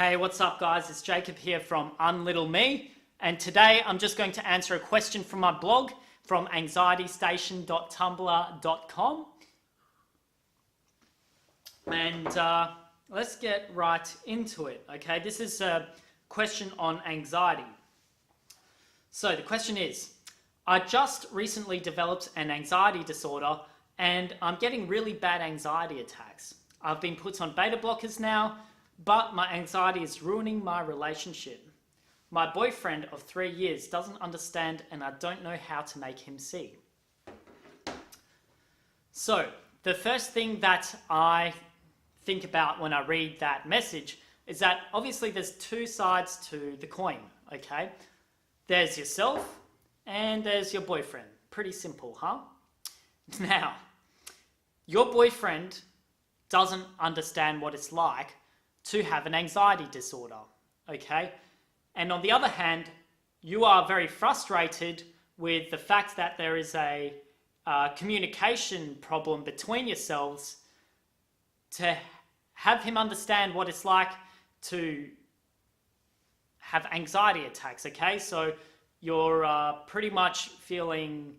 Hey, what's up guys? It's Jacob here from UnlittleMe, and today I'm just going to answer a question from my blog from anxietystation.tumblr.com. And let's get right into it, okay? This is a question on anxiety. So the question is, I just recently developed an anxiety disorder and I'm getting really bad anxiety attacks. I've been put on beta blockers now, but my anxiety is ruining my relationship. My boyfriend of 3 years doesn't understand and I don't know how to make him see. So the first thing that I think about when I read that message is that obviously there's two sides to the coin, okay? There's yourself and there's your boyfriend. Pretty simple, huh? Now, your boyfriend doesn't understand what it's like to have an anxiety disorder, okay? And on the other hand, you are very frustrated with the fact that there is a communication problem between yourselves to have him understand what it's like to have anxiety attacks, okay? So you're pretty much feeling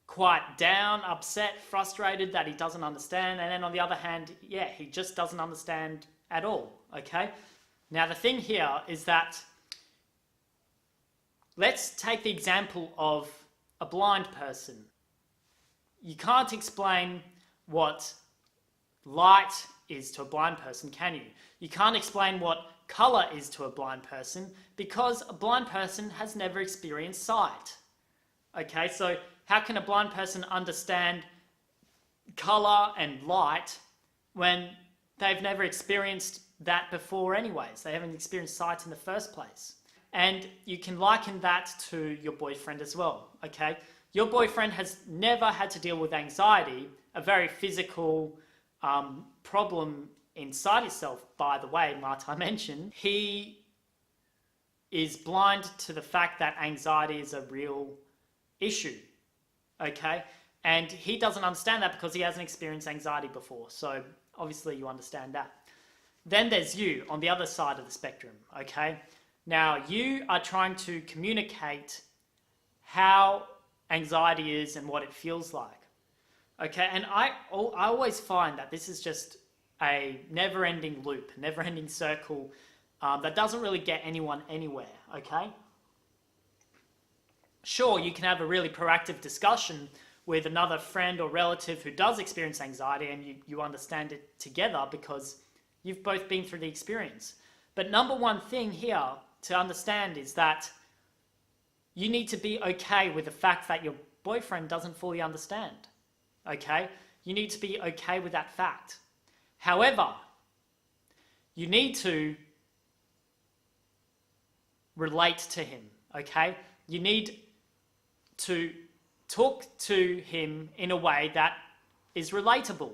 quite down, upset, frustrated that he doesn't understand. And then on the other hand, yeah, he just doesn't understand at all, okay? Now the thing here is that let's take the example of a blind person. You can't explain what light is to a blind person, can you? You can't explain what color is to a blind person because a blind person has never experienced sight. Okay, so how can a blind person understand color and light when they've never experienced that before anyways? They haven't experienced sight in the first place. And you can liken that to your boyfriend as well, okay? Your boyfriend has never had to deal with anxiety, a very physical problem inside himself, by the way, might I mention. He is blind to the fact that anxiety is a real issue, okay? And he doesn't understand that because he hasn't experienced anxiety before. So obviously you understand that. Then there's you on the other side of the spectrum, okay? Now you are trying to communicate how anxiety is and what it feels like, okay? And I always find that this is just a never-ending loop, never-ending circle that doesn't really get anyone anywhere, okay? Sure, you can have a really proactive discussion with another friend or relative who does experience anxiety and you understand it together because you've both been through the experience. But number one thing here to understand is that you need to be okay with the fact that your boyfriend doesn't fully understand, okay? You need to be okay with that fact. However, you need to relate to him, okay? You need to talk to him in a way that is relatable.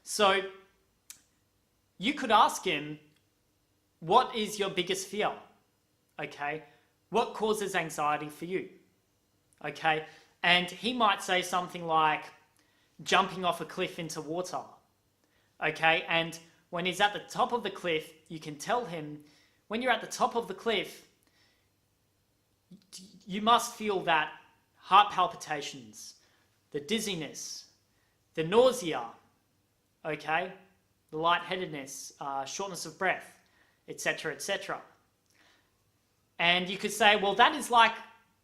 So you could ask him, what is your biggest fear? Okay, what causes anxiety for you? Okay, and he might say something like jumping off a cliff into water. Okay, and when he's at the top of the cliff, you can tell him, when you're at the top of the cliff, you must feel that heart palpitations, the dizziness, the nausea, okay, the lightheadedness, shortness of breath, etc., etc. And you could say, well, that is like,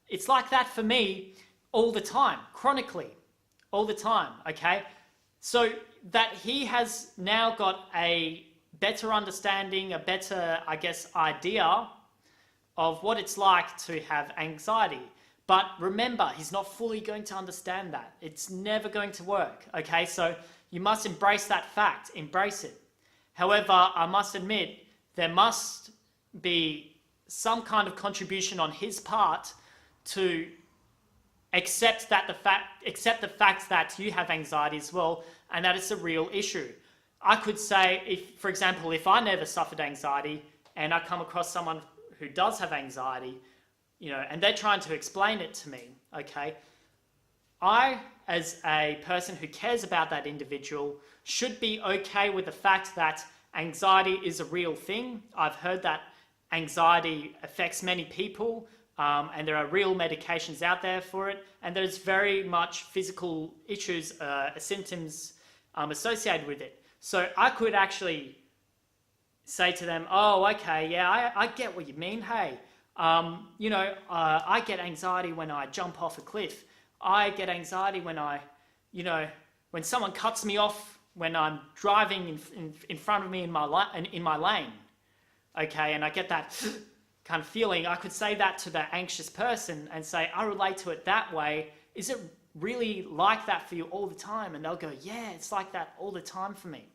it's like that for me all the time, chronically, all the time, okay? So that he has now got a better understanding, a better, I guess, idea of what it's like to have anxiety. But remember, he's not fully going to understand that. It's never going to work, okay? So you must embrace that fact, embrace it. However, I must admit, there must be some kind of contribution on his part to accept the fact that you have anxiety as well, and that it's a real issue. I could say, if, for example, if I never suffered anxiety and I come across someone who does have anxiety, you know, and they're trying to explain it to me, okay, I, as a person who cares about that individual, should be okay with the fact that anxiety is a real thing. I've heard that anxiety affects many people, and there are real medications out there for it, and there's very much physical issues, symptoms associated with it. So I could actually say to them, oh, okay, yeah, I get what you mean. Hey, I get anxiety when I jump off a cliff. I get anxiety when when someone cuts me off when I'm driving in front of me in my lane. Okay, and I get that kind of feeling. I could say that to the anxious person and say, I relate to it that way. Is it really like that for you all the time? And they'll go, yeah, it's like that all the time for me.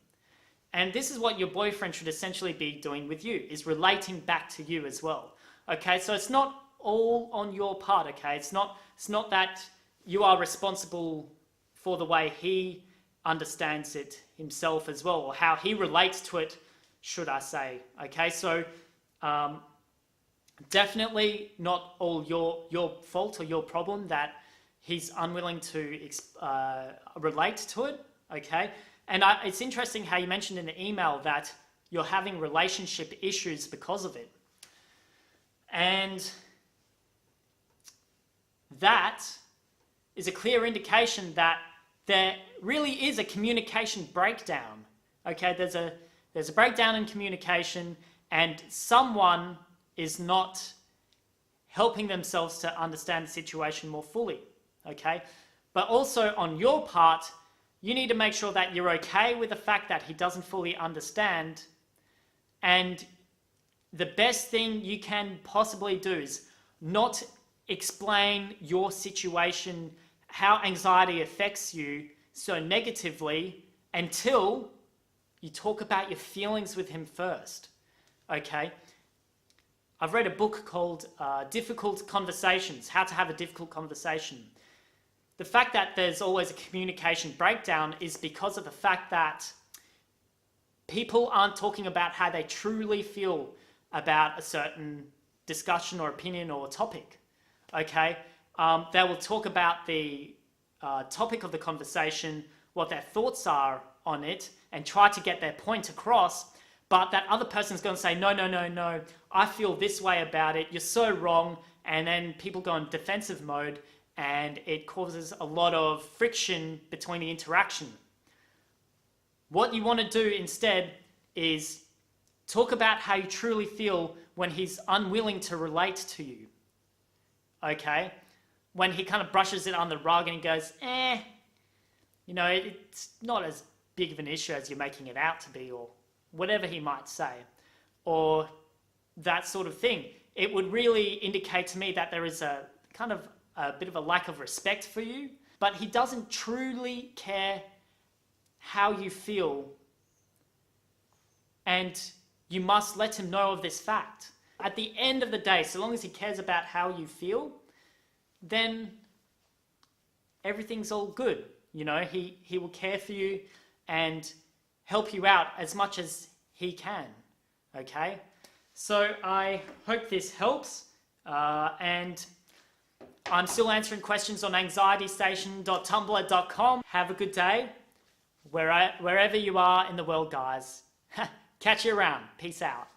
And this is what your boyfriend should essentially be doing with you, is relating back to you as well. Okay, so it's not all on your part, okay? It's not that you are responsible for the way he understands it himself as well, or how he relates to it, should I say. Okay, so definitely not all your fault or your problem that he's unwilling to relate to it, okay? And it's interesting how you mentioned in the email that you're having relationship issues because of it. And that is a clear indication that there really is a communication breakdown. Okay, there's a breakdown in communication, and someone is not helping themselves to understand the situation more fully. Okay, but also on your part, you need to make sure that you're okay with the fact that he doesn't fully understand, and the best thing you can possibly do is not explain your situation, how anxiety affects you so negatively, until you talk about your feelings with him first. Okay? I've read a book called Difficult Conversations, How to Have a Difficult Conversation. The fact that there's always a communication breakdown is because of the fact that people aren't talking about how they truly feel about a certain discussion or opinion or topic. Okay? They will talk about the topic of the conversation, what their thoughts are on it, and try to get their point across, but that other person's going to say, no, I feel this way about it, you're so wrong, and then people go in defensive mode, and it causes a lot of friction between the interaction. What you want to do instead is talk about how you truly feel when he's unwilling to relate to you. Okay? When he kind of brushes it on the rug and he goes, it's not as big of an issue as you're making it out to be, or whatever he might say, or that sort of thing. It would really indicate to me that there is a kind of a bit of a lack of respect for you, but he doesn't truly care how you feel, and you must let him know of this fact. At the end of the day, so long as he cares about how you feel, then everything's all good. He will care for you and help you out as much as he can. Okay? So I hope this helps, and I'm still answering questions on anxietystation.tumblr.com. Have a good day, wherever you are in the world, guys. Catch you around. Peace out.